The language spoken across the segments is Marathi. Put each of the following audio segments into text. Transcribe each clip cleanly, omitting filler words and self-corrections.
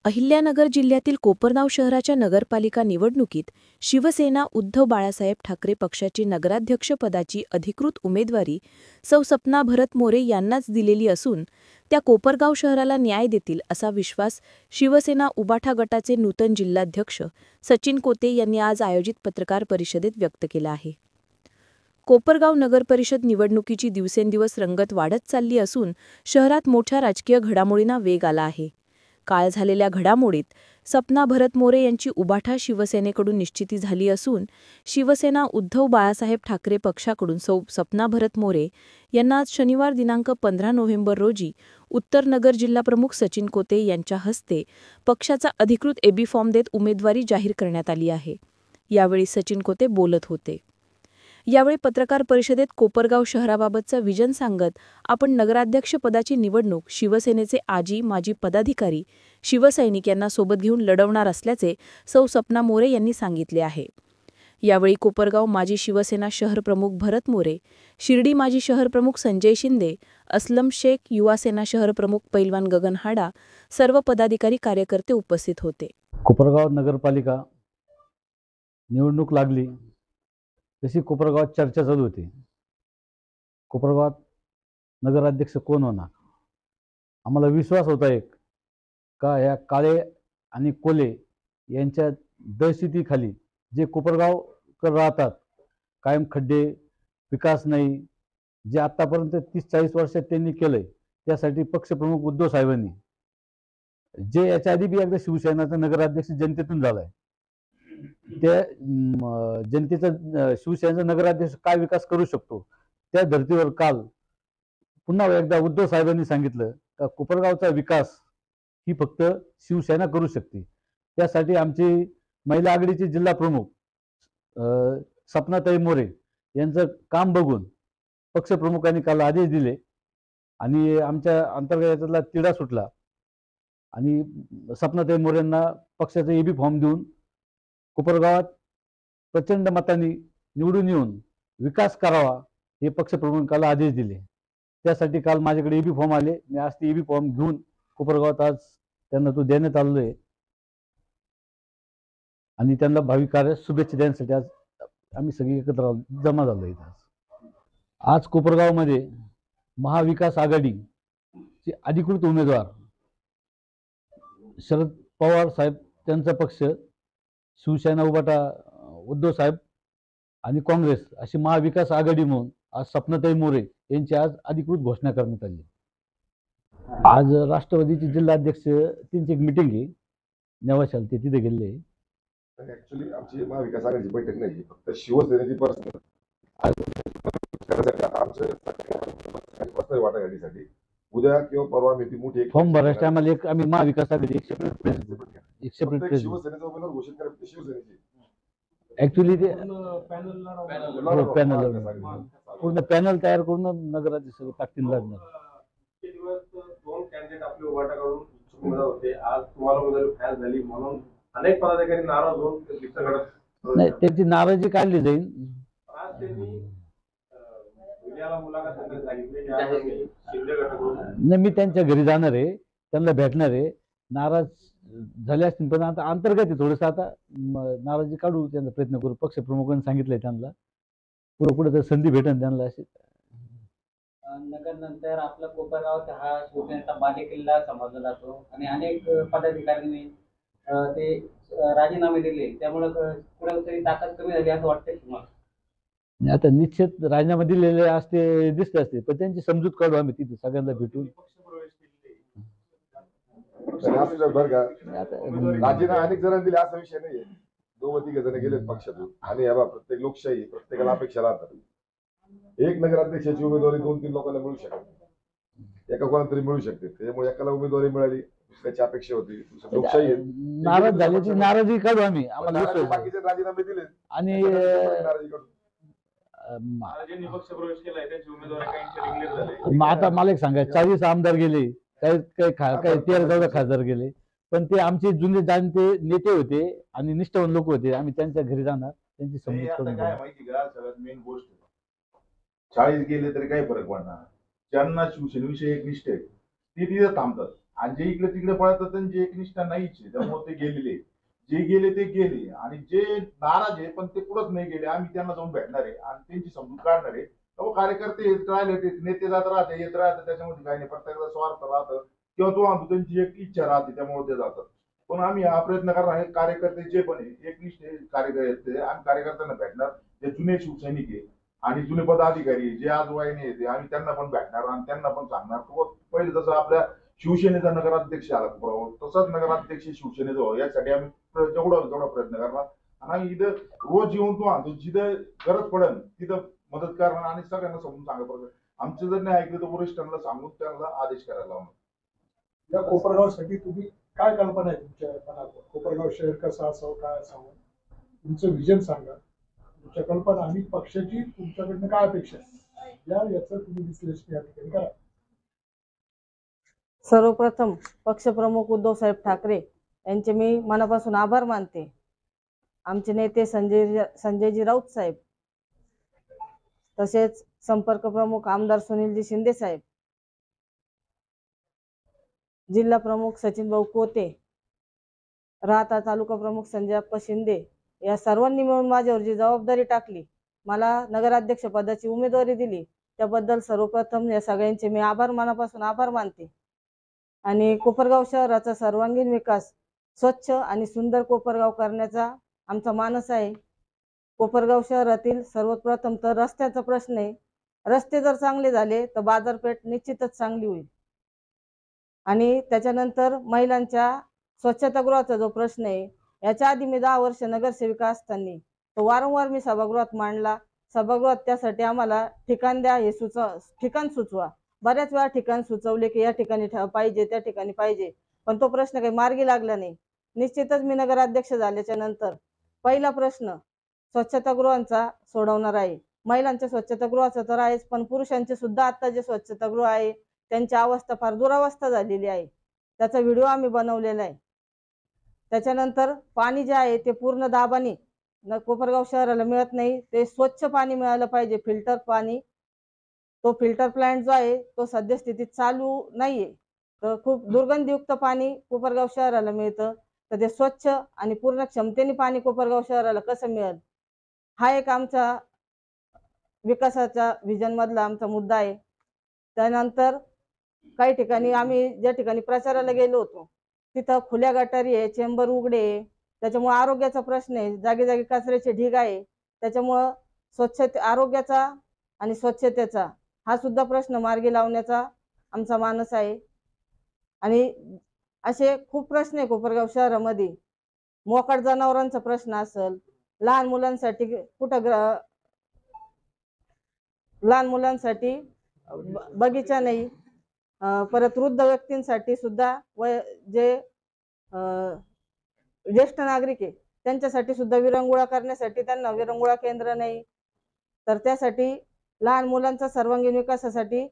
अहिल्यानगर जिल्ह्यातील कोपरगाव शहराच्या नगरपालिका निवडणुकीत शिवसेना उद्धव बाळासाहेब ठाकरे पक्षाची नगराध्यक्षपदाची अधिकृत उमेदवारी सौ सपना भरत मोरे यांनाच दिलेली असून त्या कोपरगाव शहराला न्याय देतील असा विश्वास शिवसेना उबाठा गटाचे नूतन जिल्हाध्यक्ष सचिन कोते यांनी आज आयोजित पत्रकार परिषदेत व्यक्त केला आहे. कोपरगाव नगरपरिषद निवडणुकीची दिवसेंदिवस रंगत वाढत चालली असून शहरात मोठ्या राजकीय घडामोडींना वेग आला आहे. काल झालेल्या घडामोडीत सपना भरत मोरे यांची उबाठा शिवसेनेकडून निश्चिती झाली असून शिवसेना उद्धव बाळासाहेब ठाकरे पक्षाकडून सौ सपना भरत मोरे यांना आज शनिवार दिनांक 15 नोव्हेंबर रोजी उत्तर नगर जिल्हाप्रमुख सचिन कोते यांच्या हस्ते पक्षाचा अधिकृत एबी फॉर्म देत उमेदवारी जाहीर करण्यात आली आहे. यावेळी सचिन कोते बोलत होते. यावेळी पत्रकार परिषदेत कोपरगाव शहराबाबतचं विजन सांगत आपण नगराध्यक्षपदाची निवडणूक शिवसेनेचे आजी माजी पदाधिकारी शिवसैनिक यांना सोबत घेऊन लढवणार असल्याचे सौ सपना मोरे यांनी सांगितले आहे. यावेळी कोपरगाव माजी शिवसेना शहर प्रमुख भरत मोरे, शिर्डी माजी शहर प्रमुख संजय शिंदे, अस्लम शेख, युवासेना शहर प्रमुख पैलवान गगन हाडा सर्व पदाधिकारी कार्यकर्ते उपस्थित होते. कोपरगाव नगरपालिका निवडणूक लागली तशी कोपरगावात चर्चा चालू होती. कोपरगावात नगराध्यक्ष कोण होणार. आम्हाला विश्वास होता एक का या काळे आणि कोले यांच्या दहशतीखाली जे कोपरगावकर राहतात, कायम खड्डे, विकास नाही, जे आतापर्यंत 30-40 वर्षात त्यांनी केलंय त्यासाठी पक्षप्रमुख उद्धव साहेबांनी जे याच्या आधी बी एकदा शिवसेनेचा नगराध्यक्ष जनतेतून झालाय, त्या जनतेचा शिवसेनेचा नगराध्यक्ष काय विकास करू शकतो त्या धर्तीवर काल पुन्हा एकदा उद्धव साहेबांनी सांगितलं का कोपरगावचा विकास ही फक्त शिवसेना करू शकते. त्यासाठी आमची महिला आघाडीचे जिल्हा प्रमुख सपनाताई मोरे यांचं काम बघून पक्षप्रमुखांनी काल आदेश दिले आणि आमच्या अंतर्गतातला तिढा सुटला आणि सपनाताई मोरेंना पक्षाचा एबी फॉर्म देऊन कोपरगावात प्रचंड मतांनी निवडून येऊन विकास करावा हे पक्षप्रमुखाला आदेश दिले. त्यासाठी काल माझ्याकडे एबी फॉर्म आले. मी आज ते एबी फॉर्म घेऊन कोपरगावात आज त्यांना तो देण्यात आलोय आणि त्यांना भावी कार्य शुभेच्छा देण्यासाठी आज आम्ही सगळे एकत्र जमा झालो इथं. आज कोपरगावमध्ये महाविकास आघाडीचे अधिकृत उमेदवार शरद पवार साहेब, त्यांचा पक्ष, शिवसेना उबाटा उद्धव साहेब आणि काँग्रेस अशी महाविकास आघाडी म्हणून आज सपनाताई मोरे यांची आज अधिकृत घोषणा करण्यात आली. आज राष्ट्रवादीचे जिल्हाध्यक्ष त्यांची एक मीटिंग आहे नेवाशाल, ते तिथे गेले. ऍक्च्युली आमची महाविकास आघाडीची बैठक नाही, फक्त शिवसेनेची पर्सनल वाटाघाटीसाठी उद्या किंवा परवा मी ती मोठी फॉर्म भरायच्या टायमाला एक आम्ही महाविकास आघाडी एक सेपरेट शिवसेनेचा उमेदवार घोषित करायची शिवसेनेची ऍक्च्युली ते पॅनल पूर्ण पॅनल तयार करून नगराध्यक्ष टाकतील लढणार. दोन कॅन्डिडेट आपले उभाटा करून उमेदवार होते, आज तुम्हाला उमेदवारी फाईल झाली म्हणून अनेक पदाधिकारी नाराज होऊन नाही, त्यांची नाराजी काढली जाईल. आज त्यांनी मीडियाला मुलाखत सांगितली नाही, मी त्यांच्या घरी जाणार आहे, त्यांना भेटणार आहे. नाराज झाले असतील पण आता अंतर्गत आहे थोडंसं, आता नाराजी काढू त्यांचा प्रयत्न करू. पक्षप्रमुखांनी सांगितलंय त्यांना पुढे तर संधी भेटेल त्यांना. अशी नगर नंतर आपला कोपरगाव हा शिवसेनेचा बालेकिल्ला समजला जातो आणि अनेक पदाधिकाऱ्यांनी ते राजीनामे दिले, त्यामुळे कुठेतरी ताकद कमी झाली असं वाटतंय तुम्हाला. आता निश्चित राजीनामा दिलेले असते दिसते असते, पण त्यांची समजूत काढू आम्ही तिथे सगळ्यांना भेटून. बरं का, राजीनामा अनेक जणांनी दिले असा विषय नाहीये. 2-3 जण गेलेत पक्षातून आणि प्रत्येक लोकशाही प्रत्येकाला अपेक्षा राहतात. एक नगराध्यक्षाची उमेदवारी 2-3 लोकांना मिळू शकत नाही, एका कोणाला तरी मिळू शकते. त्यामुळे एकाला उमेदवारी मिळाली, दुसऱ्याची अपेक्षा होती. लोकशाही आहे. नाराज झाल्याची नाराजी काढू आम्ही, आम्हाला बाकीचे राजीनामे दिले आणि नाराजी काढू. आता मला एक सांगायचं, 40 आमदार गेले, काही 13-14 खासदार गेले, पण ते आमचे जुने जाणते नेते होते आणि निष्ठावान लोक होते. आम्ही त्यांच्या घरी जाणार, त्यांची समजूत करून. काय माहिती का, सगळ्यात मेन गोष्ट 40 गेले तरी काही फरक पडणार. ज्यांना शिवसेनेविषयी एक निष्ठा आहे ती तिथे थांबतात. आणि जे इकडे तिकडे पळतात त्यांची एकनिष्ठा नाहीच आहे, त्यामुळे ते गेलेले. जे गेले ते गेले, आणि जे नाराज आहे पण ते कुठंच नाही गेले, आम्ही त्यांना जाऊन भेटणार आहे आणि त्यांची समजूत काढणार आहे. तो कार्यकर्ते येत राहिले, ते नेते जात राहते, येत राहते, त्याच्यामध्ये काही नाही. प्रत्येकाचा स्वार्थ राहतं किंवा तो आणतो, त्यांची एक इच्छा राहते, त्यामुळे ते जातात. पण आम्ही हा प्रयत्न करणार आहे, कार्यकर्ते जे पण आहे एकनिष्ठ कार्यकर्ते, आम्ही कार्यकर्त्यांना भेटणार. जे जुने शिवसैनिक आहे आणि जुने पदाधिकारी जे आज वयाने येते, आम्ही त्यांना पण भेटणार आणि त्यांना पण सांगणार पहिले जसं आपल्या शिवसेनेचा नगराध्यक्ष आला तसाच नगराध्यक्ष शिवसेनेचा व्हावा, यासाठी आम्ही जेवढा प्रयत्न करणार. आणि आम्ही इथं रोज येऊन तो आणतो, जिथं गरज पडेल तिथं मदत करणार आणि सगळ्यांना समजून सांगा. आमचं जर नाही ऐकलं तर वरिष्ठांना सांगून त्यांना आदेश करायला लावणार. या कोपरगावसाठी तुम्ही काय कल्पना आहे तुमच्या मनात? कोपरगाव शहर कसं असावं, काय असावं, तुमचं विजन सांगा, तुमच्या कल्पना आणि पक्षाची तुमच्याकडनं काय अपेक्षा आहे याचं तुम्ही विश्लेषण या ठिकाणी करा. सर्वप्रथम पक्षप्रमुख उद्धवसाहेब ठाकरे यांचे मी मनापासून आभार मानते. आमचे नेते संजयजी राऊत साहेब, तसेच संपर्क प्रमुख आमदार सुनीलजी शिंदे साहेब, जिल्हा प्रमुख सचिन भाऊ कोते, राहता तालुका प्रमुख संजय अप्पा शिंदे, या सर्वांनी मिळून माझ्यावर जी जबाबदारी टाकली, मला नगराध्यक्ष पदाची उमेदवारी दिली, त्याबद्दल सर्वप्रथम या सगळ्यांचे मी मनापासून आभार मानते. आणि कोपरगाव शहराचा सर्वांगीण विकास, स्वच्छ आणि सुंदर कोपरगाव करण्याचा आमचा मानस आहे. कोपरगाव शहरातील सर्वप्रथम तर रस्त्याचा प्रश्न आहे. रस्ते जर चांगले झाले तर बाजारपेठ निश्चितच चांगली होईल. आणि त्याच्यानंतर महिलांच्या स्वच्छतागृहाचा जो प्रश्न आहे, याच्या आधी मी 10 वर्ष नगरसेविका असताना तो वारंवार मी सभागृहात मांडला. सभागृहात त्यासाठी आम्हाला ठिकाण द्या, हे ठिकाण सुचवा. बऱ्याच वेळा ठिकाण सुचवले की या ठिकाणी पाहिजे, त्या ठिकाणी पाहिजे, पण तो प्रश्न काही मार्गी लागला नाही. निश्चितच मी नगराध्यक्ष झाल्याच्या नंतर पहिला प्रश्न स्वच्छतागृहांचा सोडवणार आहे. महिलांच्या स्वच्छतागृहाचा तर आहेच, पण पुरुषांचे सुद्धा आता जे स्वच्छतागृह आहे त्यांची अवस्था फार दुरावस्था झालेली आहे. त्याचा व्हिडिओ आम्ही बनवलेला आहे. त्याच्यानंतर पाणी जे आहे ते पूर्ण दाबाने कोपरगाव शहराला मिळत नाही, ते स्वच्छ पाणी मिळालं पाहिजे, फिल्टर पाणी. तो फिल्टर प्लांट जो आहे तो सद्यस्थितीत चालू नाहीये, तर खूप दुर्गंधयुक्त पाणी कोपरगाव शहराला मिळतं. तर ते स्वच्छ आणि पूर्ण क्षमतेने पाणी कोपरगाव शहराला कसं मिळेल, हा एक आमचा विकासाच्या व्हिजन मधला आमचा मुद्दा आहे. त्यानंतर काही ठिकाणी आम्ही ज्या ठिकाणी प्रचाराला गेलो होतो तिथं खुल्या गटारी आहे, चेंबर उघडे आहे, त्याच्यामुळे आरोग्याचा प्रश्न आहे, जागी जागी कचऱ्याचे ढीग आहे. त्याच्यामुळे आरोग्याचा आणि स्वच्छतेचा हा सुद्धा प्रश्न मार्गी लावण्याचा आमचा मानस आहे. आणि असे खूप प्रश्न आहे कोपरगाव शहरामध्ये. मोकाट जनावरांचा प्रश्न असेल, लहान मुलांसाठी बगीचा नाही, परत वृद्ध व्यक्तींसाठी सुद्धा जे ज्येष्ठ नागरिक आहे त्यांच्यासाठी सुद्धा विरंगुळा करण्यासाठी त्यांना विरंगुळा केंद्र नाही. तर त्यासाठी लहान मुलांचा सर्वांगीण विकासासाठी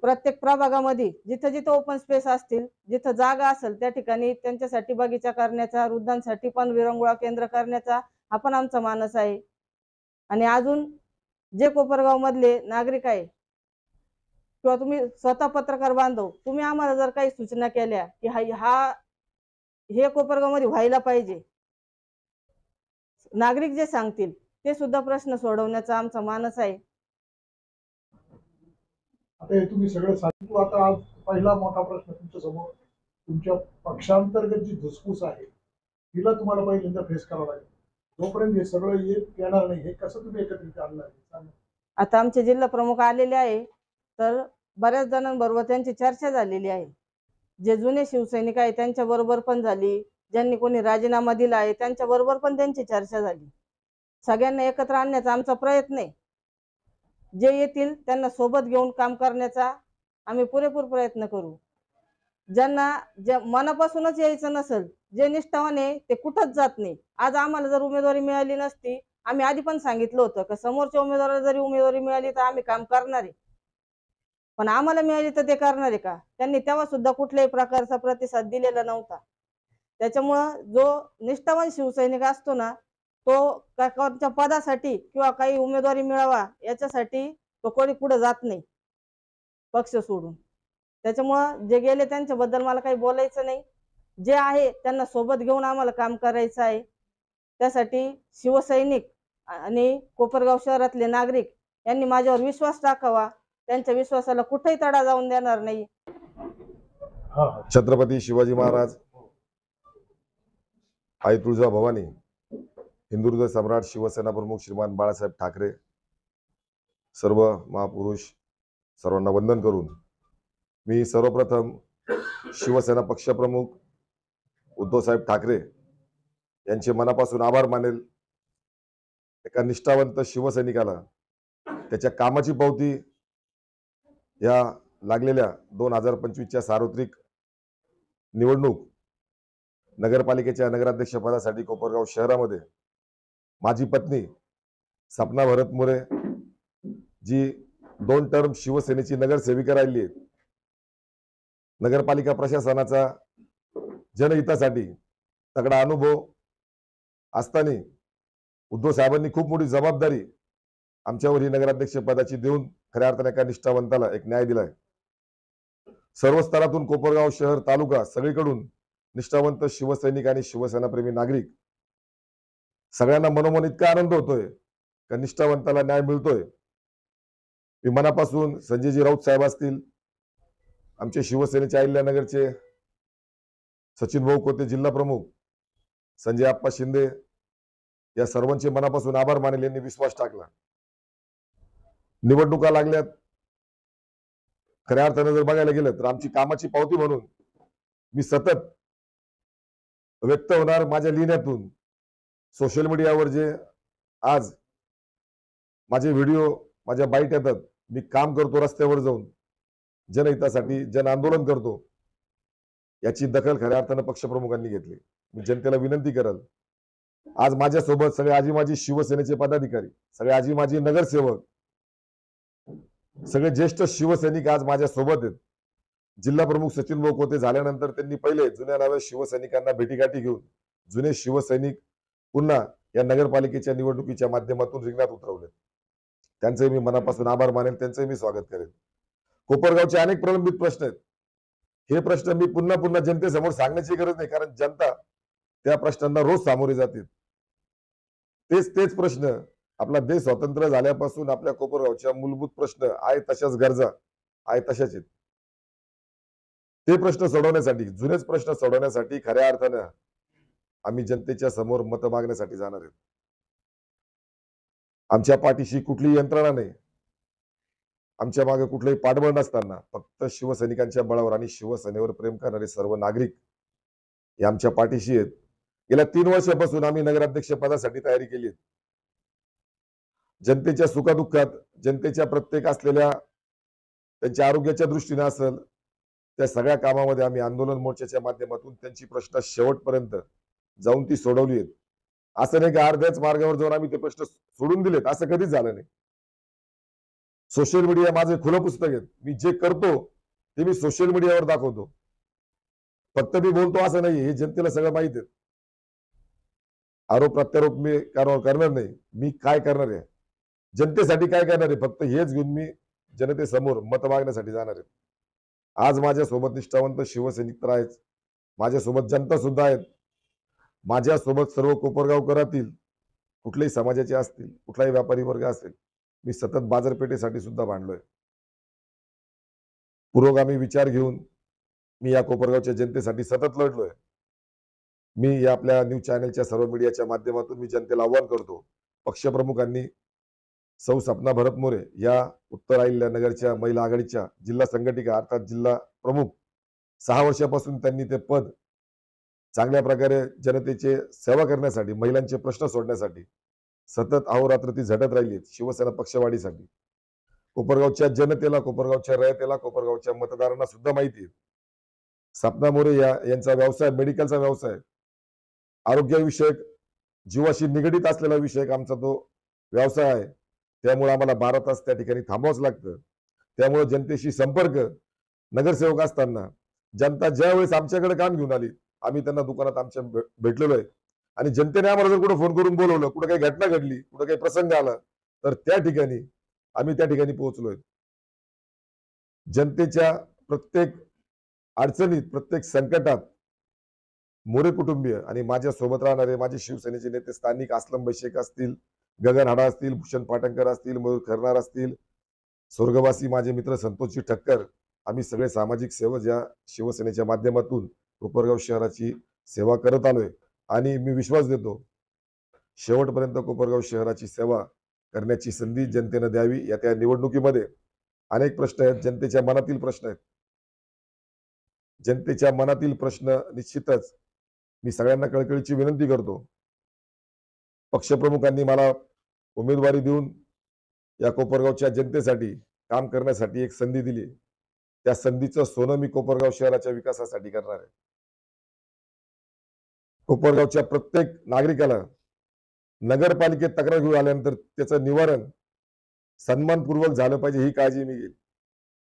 प्रत्येक प्रभागामध्ये जिथं जिथं ओपन स्पेस असतील, जिथं जागा असेल त्या ठिकाणी त्यांच्यासाठी बगीचा करण्याचा, वृद्धांसाठी पण विरंगुळा केंद्र करण्याचा हा पण आमचा मानस आहे. आणि अजून जे कोपरगाव मधले नागरिक आहे किंवा तुम्ही स्वतः पत्रकार बांधव, तुम्ही आम्हाला जर काही सूचना केल्या की हे कोपरगाव मध्ये व्हायला पाहिजे, नागरिक जे सांगतील ते सुद्धा प्रश्न सोडवण्याचा आमचा मानस आहे. आता हे तुम्ही सगळं सांगितलं. आता आज पहिला मोठा प्रश्न तुमच्या समोर, तुमच्या पक्षांतर्गत जी धुसफूस आहे तिला तुम्हाला पहिल्यांदा फेस करावं लागेल. जोपर्यंत हे सगळं येणार नाही, हे कसं तुम्ही एकत्रित आणणार आहे? आता आमचे जिल्हा प्रमुख आलेले आहे, तर बऱ्याच जणांबरोबर त्यांची चर्चा झालेली आहे. जे जुने शिवसैनिक आहे त्यांच्या बरोबर पण झाली, ज्यांनी कोणी राजीनामा दिला आहे त्यांच्या बरोबर पण त्यांची चर्चा झाली. सगळ्यांना एकत्र आणण्याचा आमचा प्रयत्न आहे. जे येतील त्यांना सोबत घेऊन काम करण्याचा आम्ही पुरेपूर प्रयत्न करू. ज्यांना मनापासूनच यायचं नसेल, जे निष्ठावान आहे ते कुठंच जात नाही. आज आम्हाला जर उमेदवारी मिळाली नसती, आम्ही आधी पण सांगितलं होतं की समोरच्या उमेदवाराला जरी उमेदवारी मिळाली तर आम्ही काम करणार आहे, पण आम्हाला मिळाली तर ते करणार आहे का? त्यांनी तेव्हा सुद्धा कुठल्याही प्रकारचा प्रतिसाद दिलेला नव्हता. त्याच्यामुळं जो निष्ठावान शिवसैनिक असतो ना, तो कोणत्या पदासाठी किंवा काही उमेदवारी मिळावा याच्यासाठी तो कोणी पुढे जात नाही पक्ष सोडून. त्याच्यामुळं जे गेले त्यांच्याबद्दल मला काही बोलायचं नाही. जे आहे त्यांना सोबत घेऊन आम्हाला काम करायचं आहे. त्यासाठी शिवसैनिक आणि कोपरगाव शहरातले नागरिक यांनी माझ्यावर विश्वास टाकावा. त्यांच्या विश्वासाला कुठेही तडा जाऊन देणार नाही. छत्रपती शिवाजी महाराज, आई तुळजाभवानी, हिंदुहृदय सम्राट, शिवसेना प्रमुख श्रीमान बाळासाहेब ठाकरे, सर्व महापुरुष सर्वांना वंदन करून मी सर्वप्रथम शिवसेना पक्षप्रमुख उद्धवसाहेब ठाकरे यांचे मनापासून आभार मानेल. एका निष्ठावंत शिवसैनिकाला त्याच्या कामाची पावती या लागलेल्या 2025च्या सार्वत्रिक निवडणूक नगरपालिकेच्या नगराध्यक्ष पदासाठी कोपरगाव शहरामध्ये माझी पत्नी सपना भरत मोरे, जी 2 टर्म शिवसेनेची नगरसेविका राहिली आहे, नगरपालिका प्रशासनाचा जनहितासाठी तगडा अनुभव असताना उद्धव साहेबांनी खूप मोठी जबाबदारी आमच्यावर ही नगराध्यक्ष पदाची देऊन खऱ्या अर्थाने एका निष्ठावंताला एक न्याय दिलाय. सर्व स्तरातून कोपरगाव शहर, तालुका सगळीकडून निष्ठावंत शिवसैनिक आणि शिवसेनाप्रेमी नागरिक सगळ्यांना मनोमन इतका आनंद होतोय का निष्ठावंताला न्याय मिळतोय. मी मनापासून संजयजी राऊत साहेब असतील, आमचे शिवसेनेचे अहिल्यानगरचे सचिन भाऊ कोते जिल्हा प्रमुख, संजय आप्पा शिंदे, या सर्वांचे मनापासून आभार मानेल. यांनी विश्वास टाकला. निवडणुका लागल्यात, खऱ्या अर्थाने जर बघायला गेलं तर आमची कामाची पावती म्हणून मी सतत व्यक्त होणार माझ्या लिहिण्यातून. सोशल मीडियावर जे आज माझे व्हिडिओ, माझ्या बाईट येतात, मी काम करतो रस्त्यावर जाऊन जनहितासाठी, जन आंदोलन करतो, याची दखल खऱ्या अर्थानं पक्षप्रमुखांनी घेतली. मी जनतेला विनंती करल, आज माझ्यासोबत सगळे आजी माजी शिवसेनेचे पदाधिकारी, सगळे आजी माजी नगरसेवक, सगळे ज्येष्ठ शिवसैनिक आज माझ्या सोबत आहेत. जिल्हा प्रमुख सचिन भाऊ कोते झाल्यानंतर त्यांनी पहिले जुन्या नव्या शिवसैनिकांना भेटीगाठी घेऊन जुने शिवसैनिक पुन्हा या नगरपालिकेच्या निवडणुकीच्या माध्यमातून रिंगणात उतरवले. त्यांचे मी मनापासून आभार मानेल, त्यांचे मी स्वागत करेल. कोपरगावचे अनेक प्रलंबित प्रश्न आहेत. हे प्रश्न मी पुन्हा पुन्हा जनतेसमोर सांगण्याची गरज नाही, कारण जनता त्या प्रश्नांना रोज सामोरे जाते. तेच प्रश्न आपला देश स्वतंत्र झाल्यापासून आपल्या कोपरगावच्या मूलभूत प्रश्न आहे तशाच गरजा आहे तशाच आहेत. ते प्रश्न सोडवण्यासाठी, जुनेच प्रश्न सोडवण्यासाठी खऱ्या अर्थानं आम्ही जनतेच्या समोर मत मागण्यासाठी जाणार आहेत. आमच्या पाठीशी कुठलीही यंत्रणा नाही, आमच्या मागे कुठलंही पाठबळ नसताना फक्त शिवसैनिकांच्या बळावर आणि शिवसेनेवर प्रेम करणारे सर्व नागरिक हे आमच्या पाठीशी आहेत. गेल्या 3 वर्षापासून आम्ही नगराध्यक्ष पदासाठी तयारी केली आहे. जनतेच्या सुखादुःखात, जनतेच्या प्रत्येक असलेल्या त्यांच्या आरोग्याच्या दृष्टीने असेल, त्या सगळ्या कामामध्ये आम्ही आंदोलन मोर्चाच्या माध्यमातून त्यांची प्रश्न शेवटपर्यंत जाऊन ती सोडवली आहेत. असं नाही की अर्ध्याच मार्गावर जाऊन आम्ही ते प्रश्न सोडून दिलेत, असं कधीच झालं नाही. सोशल मीडिया माझे खुलं पुस्तक आहे. मी जे करतो ते मी सोशल मीडियावर दाखवतो. फक्त मी बोलतो असं नाही, हे जनतेला सगळं माहित आहे. आरोप प्रत्यारोप मी करणार नाही. मी काय करणार आहे, जनतेसाठी काय करणार आहे, फक्त हेच घेऊन मी जनतेसमोर मत मागण्यासाठी जाणार आहे. आज माझ्यासोबत निष्ठावंत शिवसैनिक तर आहेच, माझ्यासोबत जनता सुद्धा आहेत. माझ्यासोबत सर्व कोपरगावकरातील कुठल्याही समाजाचे असतील, कुठलाही व्यापारी वर्ग असेल, मी सतत बाजारपेठेसाठी सुद्धा भांडलोय. पुरोगामी विचार घेऊन मी या कोपरगावच्या जनतेसाठी सतत लढलोय. मी या आपल्या न्यूज चॅनलच्या सर्व मीडियाच्या माध्यमातून मी जनतेला आव्हान करतो, पक्षप्रमुखांनी सौ सपना भरत मोरे या उत्तर अहिल्यानगरच्या महिला आघाडीच्या जिल्हा संघटिका अर्थात जिल्हा प्रमुख 6 वर्षापासून त्यांनी ते पद चांगल्या प्रकारे जनतेचे सेवा करण्यासाठी, महिलांचे प्रश्न सोडण्यासाठी सतत अहोरात्र ती झटत राहिली शिवसेना पक्षवाढीसाठी. कोपरगावच्या जनतेला, कोपरगावच्या रयतेला, कोपरगावच्या मतदारांना सुद्धा माहिती आहे सपना मोरे यांचा व्यवसाय मेडिकलचा व्यवसाय, आरोग्यविषयक जीवाशी निगडीत असलेला विषय आमचा तो व्यवसाय आहे. त्यामुळे आम्हाला 12 तास त्या ठिकाणी थांबावंच लागतं. त्यामुळे जनतेशी संपर्क, नगरसेवक असताना जनता ज्या वेळेस आमच्याकडे काम घेऊन आली, आम्ही त्यांना दुकानात आमच्या भेटलेलो आहे. आणि जनतेने आम्हाला जर कुठं फोन करून बोलवलं, कुठं काही घटना घडली, कुठं काही प्रसंग आला, तर त्या ठिकाणी आम्ही त्या ठिकाणी पोहोचलोय. जनतेच्या प्रत्येक अडचणीत, प्रत्येक संकटात मोरे कुटुंबीय आणि माझ्या सोबत राहणारे माझे शिवसेनेचे नेते स्थानिक असलम शेख असतील, गगन हाडा असतील, भूषण पाटणकर असतील, मयूर खरनार असतील, स्वर्गवासी माझे मित्र संतोषजी ठक्कर, आम्ही सगळे सामाजिक सेवक या शिवसेनेच्या माध्यमातून कोपरगाव शहराची सेवा करत आलोय आणि मी विश्वास देतो शेवटपर्यंत कोपरगाव शहराची सेवा करण्याची संधी जनतेनं द्यावी. या त्या निवडणुकीमध्ये अनेक प्रश्न आहेत, जनतेच्या मनातील प्रश्न आहेत. जनतेच्या मनातील प्रश्न निश्चितच मी सगळ्यांना कळकळीची विनंती करतो. पक्षप्रमुखांनी मला उमेदवारी देऊन या कोपरगावच्या जनतेसाठी काम करण्यासाठी एक संधी दिली. त्या संधीचं सोनं मी कोपरगाव शहराच्या विकासासाठी करणार आहे. कोपरगावच्या प्रत्येक नागरिकाला नगरपालिकेत तक्रार घेऊन आल्यानंतर त्याचं निवारण सन्मानपूर्वक झालं पाहिजे ही काळजी मी घेईल.